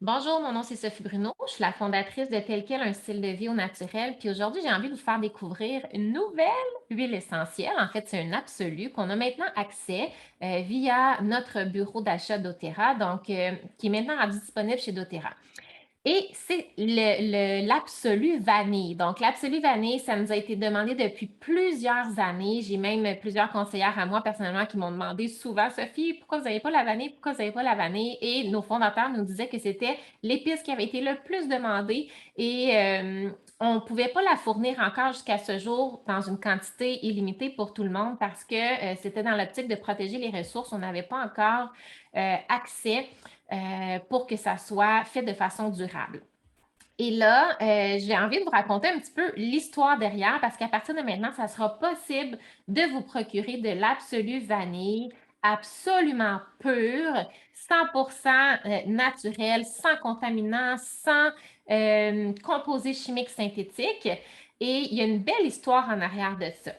Bonjour, mon nom c'est Sophie Bruno. Je suis la fondatrice de Tel quel, un style de vie au naturel. Puis aujourd'hui, j'ai envie de vous faire découvrir une nouvelle huile essentielle. En fait, c'est un absolu qu'on a maintenant accès via notre bureau d'achat doTERRA, donc qui est maintenant rendu disponible chez doTERRA. Et c'est l'absolu vanille. Donc, l'absolu vanille, ça nous a été demandé depuis plusieurs années. J'ai même plusieurs conseillères à moi personnellement qui m'ont demandé souvent, Sophie, pourquoi vous n'avez pas la vanille? Pourquoi vous n'avez pas la vanille? Et nos fondateurs nous disaient que c'était l'épice qui avait été le plus demandée et on ne pouvait pas la fournir encore jusqu'à ce jour dans une quantité illimitée pour tout le monde parce que c'était dans l'optique de protéger les ressources. On n'avait pas encore accès pour que ça soit fait de façon durable. Et là, j'ai envie de vous raconter un petit peu l'histoire derrière parce qu'à partir de maintenant, ça sera possible de vous procurer de l'absolu vanille absolument pur, 100% naturel, sans contaminants, sans composés chimiques synthétiques. Et il y a une belle histoire en arrière de ça.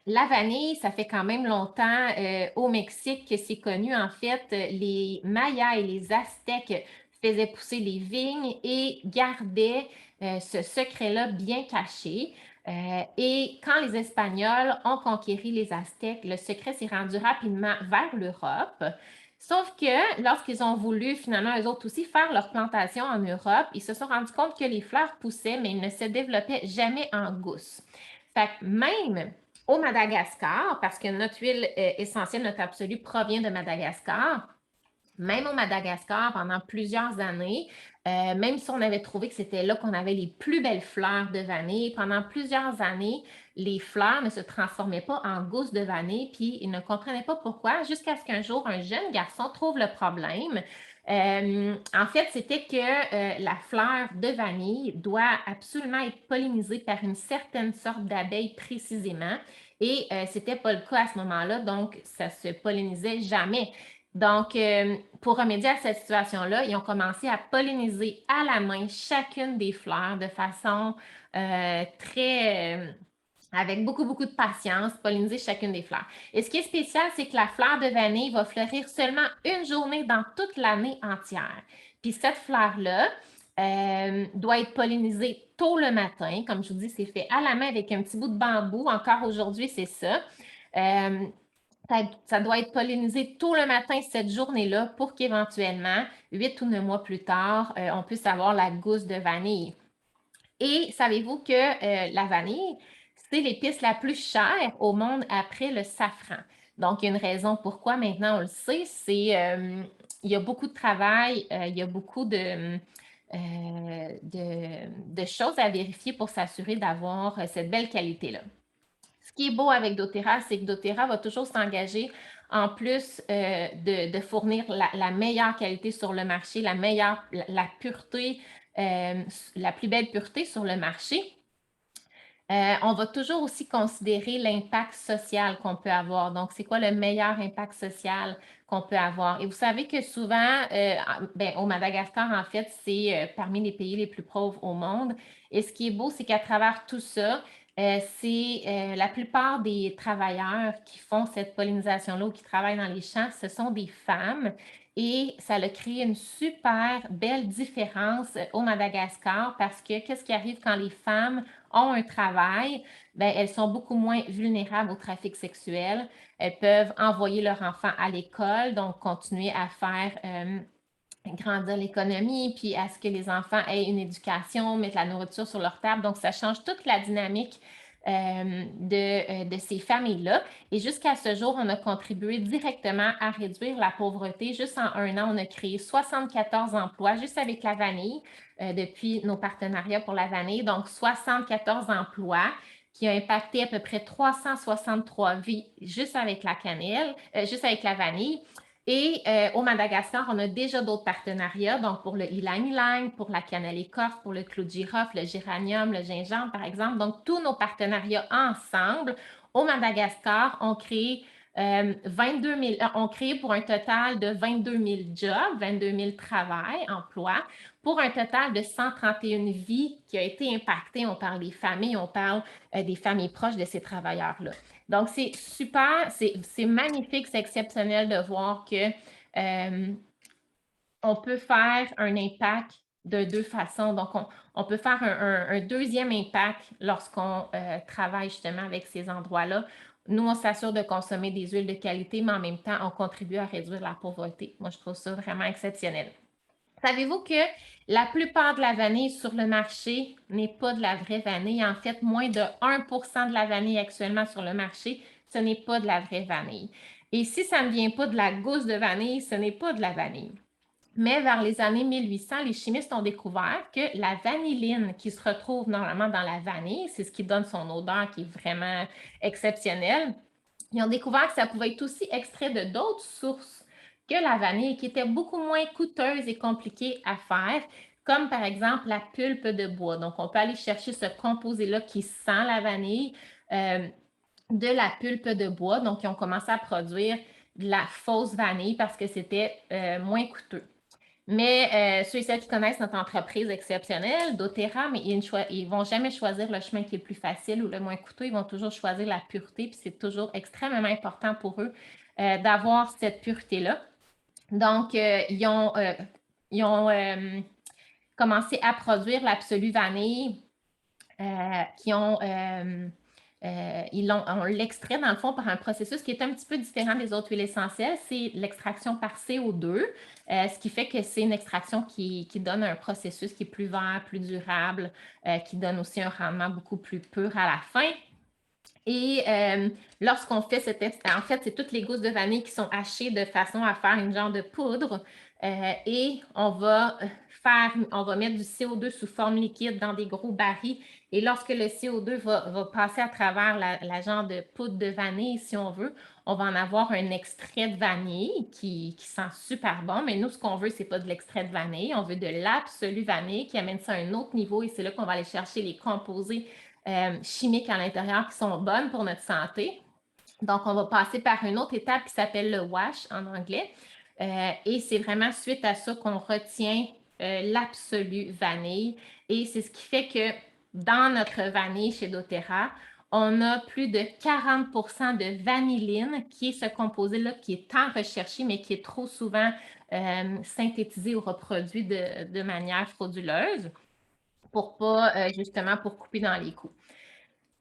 La vanille, ça fait quand même longtemps au Mexique que c'est connu. En fait, les Mayas et les Aztèques faisaient pousser les vignes et gardaient ce secret-là bien caché. Et quand les Espagnols ont conquéri les Aztèques, le secret s'est rendu rapidement vers l'Europe. Sauf que lorsqu'ils ont voulu finalement, eux autres aussi, faire leur plantation en Europe, ils se sont rendus compte que les fleurs poussaient, mais ils ne se développaient jamais en gousse. Fait que même au Madagascar, parce que notre huile essentielle, notre absolu, provient de Madagascar. Même au Madagascar, pendant plusieurs années, même si on avait trouvé que c'était là qu'on avait les plus belles fleurs de vanille, pendant plusieurs années, les fleurs ne se transformaient pas en gousses de vanille, puis ils ne comprenaient pas pourquoi, jusqu'à ce qu'un jour, un jeune garçon trouve le problème. En fait, c'était que la fleur de vanille doit absolument être pollinisée par une certaine sorte d'abeille précisément. Et ce n'était pas le cas à ce moment-là, donc ça ne se pollinisait jamais. Donc, pour remédier à cette situation-là, ils ont commencé à polliniser à la main chacune des fleurs de façon avec beaucoup, beaucoup de patience, polliniser chacune des fleurs. Et ce qui est spécial, c'est que la fleur de vanille va fleurir seulement une journée dans toute l'année entière. Puis cette fleur-là doit être pollinisée tôt le matin. Comme je vous dis, c'est fait à la main avec un petit bout de bambou. Encore aujourd'hui, c'est ça. Euh, ça doit être pollinisé tôt le matin cette journée-là pour qu'éventuellement, 8 ou 9 mois plus tard, on puisse avoir la gousse de vanille. Et savez-vous que la vanille, c'est l'épice la plus chère au monde après le safran. Donc, il y a une raison pourquoi maintenant on le sait, c'est il y a beaucoup de travail, il y a beaucoup de choses à vérifier pour s'assurer d'avoir cette belle qualité-là. Ce qui est beau avec doTERRA, c'est que doTERRA va toujours s'engager en plus de fournir la meilleure qualité sur le marché, la pureté, la plus belle pureté sur le marché. On va toujours aussi considérer l'impact social qu'on peut avoir. Donc, c'est quoi le meilleur impact social qu'on peut avoir? Et vous savez que souvent, au Madagascar, en fait, c'est parmi les pays les plus pauvres au monde. Et ce qui est beau, c'est qu'à travers tout ça, c'est la plupart des travailleurs qui font cette pollinisation-là ou qui travaillent dans les champs, ce sont des femmes. Et ça a créé une super belle différence au Madagascar parce que qu'est-ce qui arrive quand les femmes ont un travail, ben, elles sont beaucoup moins vulnérables au trafic sexuel. Elles peuvent envoyer leur enfant à l'école, donc continuer à faire grandir l'économie, puis à ce que les enfants aient une éducation, mettre la nourriture sur leur table. Donc, ça change toute la dynamique de ces familles-là. Et jusqu'à ce jour, on a contribué directement à réduire la pauvreté. Juste en un an, on a créé 74 emplois juste avec la vanille depuis nos partenariats pour la vanille. Donc, 74 emplois qui ont impacté à peu près 363 vies juste avec la cannelle, juste avec la vanille. Et au Madagascar, on a déjà d'autres partenariats, donc pour le ylang-ylang, pour la cannelle écorce, pour le clou de girofle, le géranium, le gingembre, par exemple. Donc, tous nos partenariats ensemble au Madagascar ont créé 22 000, ont créé pour un total de 22 000 jobs, 22 000 travails, emplois, pour un total de 131 vies qui ont été impactées. On parle des familles, on parle des familles proches de ces travailleurs-là. Donc, c'est super, c'est magnifique, c'est exceptionnel de voir que on peut faire un impact de deux façons. Donc, on peut faire un deuxième impact lorsqu'on travaille justement avec ces endroits-là. Nous, on s'assure de consommer des huiles de qualité, mais en même temps, on contribue à réduire la pauvreté. Moi, je trouve ça vraiment exceptionnel. Savez-vous que la plupart de la vanille sur le marché n'est pas de la vraie vanille? En fait, moins de 1% de la vanille actuellement sur le marché, ce n'est pas de la vraie vanille. Et si ça ne vient pas de la gousse de vanille, ce n'est pas de la vanille. Mais vers les années 1800, les chimistes ont découvert que la vanilline qui se retrouve normalement dans la vanille, c'est ce qui donne son odeur qui est vraiment exceptionnelle. Ils ont découvert que ça pouvait être aussi extrait de d'autres sources que la vanille, qui étaient beaucoup moins coûteuses et compliquées à faire, comme par exemple la pulpe de bois. Donc, on peut aller chercher ce composé-là qui sent la vanille de la pulpe de bois. Donc, ils ont commencé à produire de la fausse vanille parce que c'était moins coûteux. Mais ceux et celles qui connaissent notre entreprise exceptionnelle, doTERRA, mais ils ne vont jamais choisir le chemin qui est le plus facile ou le moins coûteux. Ils vont toujours choisir la pureté, puis c'est toujours extrêmement important pour eux d'avoir cette pureté-là. Donc, ils ont commencé à produire l'Absolu Vanille on l'extrait dans le fond par un processus qui est un petit peu différent des autres huiles essentielles, c'est l'extraction par CO2, ce qui fait que c'est une extraction qui donne un processus qui est plus vert, plus durable, qui donne aussi un rendement beaucoup plus pur à la fin. Et lorsqu'on fait en fait, c'est toutes les gousses de vanille qui sont hachées de façon à faire une genre de poudre et on va mettre du CO2 sous forme liquide dans des gros barils. Et lorsque le CO2 va passer à travers la genre de poudre de vanille, si on veut, on va en avoir un extrait de vanille qui sent super bon. Mais nous, ce qu'on veut, c'est pas de l'extrait de vanille. On veut de l'absolu vanille qui amène ça à un autre niveau et c'est là qu'on va aller chercher les composés chimiques à l'intérieur qui sont bonnes pour notre santé. Donc, on va passer par une autre étape qui s'appelle le wash en anglais. Et c'est vraiment suite à ça qu'on retient l'absolu vanille. Et c'est ce qui fait que dans notre vanille chez doTERRA, on a plus de 40% de vanilline, qui est ce composé-là qui est tant recherché, mais qui est trop souvent synthétisé ou reproduit de manière frauduleuse justement pour couper dans les coûts.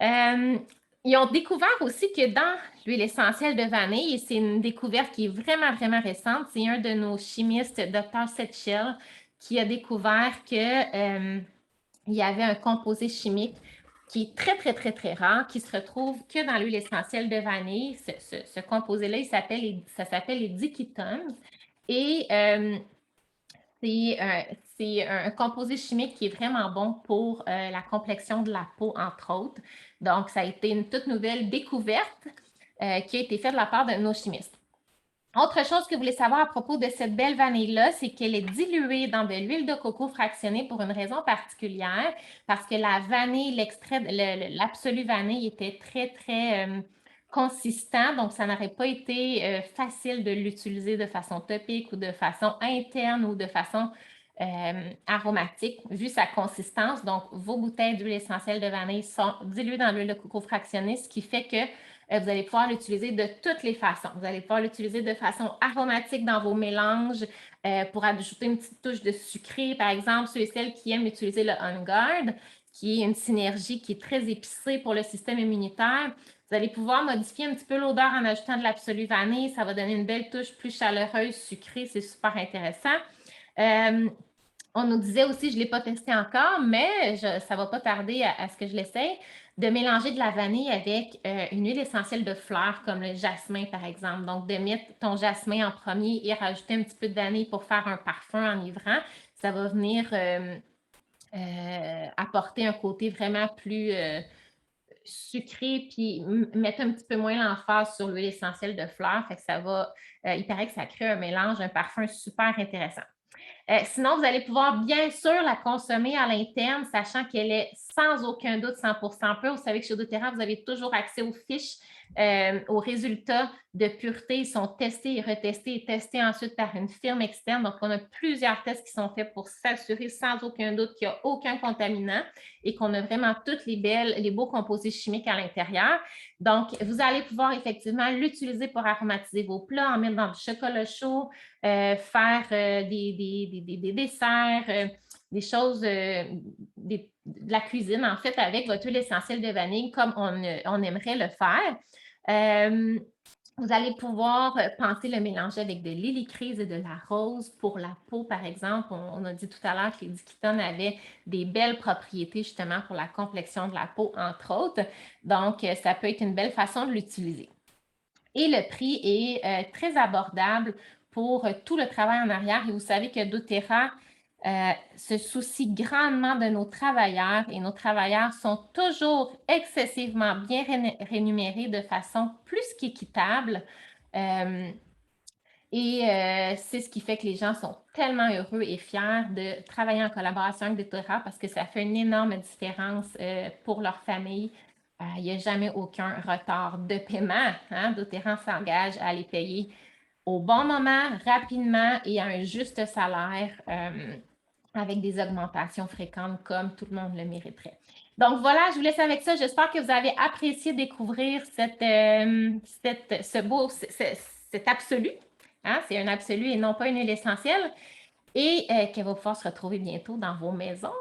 Ils ont découvert aussi que dans l'huile essentielle de vanille, et c'est une découverte qui est vraiment, vraiment récente, c'est un de nos chimistes, Dr. Setchell, qui a découvert que il y avait un composé chimique qui est très, très, très, très rare, qui se retrouve que dans l'huile essentielle de vanille. Ce composé-là, ça s'appelle les diketones. Et c'est un composé chimique qui est vraiment bon pour la complexion de la peau, entre autres. Donc, ça a été une toute nouvelle découverte qui a été faite de la part de nos chimistes. Autre chose que vous voulez savoir à propos de cette belle vanille-là, c'est qu'elle est diluée dans de l'huile de coco fractionnée pour une raison particulière, parce que la vanille, l'absolu vanille était très, très consistant, donc ça n'aurait pas été facile de l'utiliser de façon topique ou de façon interne ou de façon aromatique, vu sa consistance. Donc, vos bouteilles d'huile essentielle de vanille sont diluées dans l'huile de coco fractionnée, ce qui fait que vous allez pouvoir l'utiliser de toutes les façons. Vous allez pouvoir l'utiliser de façon aromatique dans vos mélanges pour ajouter une petite touche de sucré. Par exemple, ceux et celles qui aiment utiliser le On Guard, qui est une synergie qui est très épicée pour le système immunitaire. Vous allez pouvoir modifier un petit peu l'odeur en ajoutant de l'absolu vanille. Ça va donner une belle touche plus chaleureuse, sucrée. C'est super intéressant. On nous disait aussi, je ne l'ai pas testé encore, mais ça ne va pas tarder à ce que je l'essaye, de mélanger de la vanille avec une huile essentielle de fleurs, comme le jasmin, par exemple. Donc, de mettre ton jasmin en premier et rajouter un petit peu de vanille pour faire un parfum enivrant, ça va venir apporter un côté vraiment plus sucré, puis mettre un petit peu moins l'emphase sur l'huile essentielle de fleurs. Fait que il paraît que ça crée un mélange, un parfum super intéressant. Sinon, vous allez pouvoir bien sûr la consommer à l'interne, sachant qu'elle est sans aucun doute 100% pure. Vous savez que chez doTERRA, vous avez toujours accès aux fiches, aux résultats de pureté. Ils sont testés et retestés et testés ensuite par une firme externe. Donc, on a plusieurs tests qui sont faits pour s'assurer sans aucun doute qu'il n'y a aucun contaminant et qu'on a vraiment toutes les beaux composés chimiques à l'intérieur. Donc, vous allez pouvoir effectivement l'utiliser pour aromatiser vos plats, en mettre dans du chocolat chaud, faire des desserts, des choses, de la cuisine, en fait, avec votre huile essentielle de vanille, comme on aimerait le faire. Vous allez pouvoir penser le mélanger avec de l'hélicryse et de la rose pour la peau, par exemple. On a dit tout à l'heure que les dikitones avaient des belles propriétés justement pour la complexion de la peau, entre autres. Donc, ça peut être une belle façon de l'utiliser. Et le prix est très abordable pour tout le travail en arrière. Et vous savez que doTERRA se soucie grandement de nos travailleurs et nos travailleurs sont toujours excessivement bien rémunérés de façon plus qu'équitable. C'est ce qui fait que les gens sont tellement heureux et fiers de travailler en collaboration avec doTERRA parce que ça fait une énorme différence pour leur famille. Il n'y a jamais aucun retard de paiement. Hein? doTERRA s'engage à les payer au bon moment, rapidement et à un juste salaire avec des augmentations fréquentes comme tout le monde le mériterait. Donc voilà, je vous laisse avec ça. J'espère que vous avez apprécié découvrir cet absolu. Hein? C'est un absolu et non pas une huile essentielle et qu'elle va pouvoir se retrouver bientôt dans vos maisons.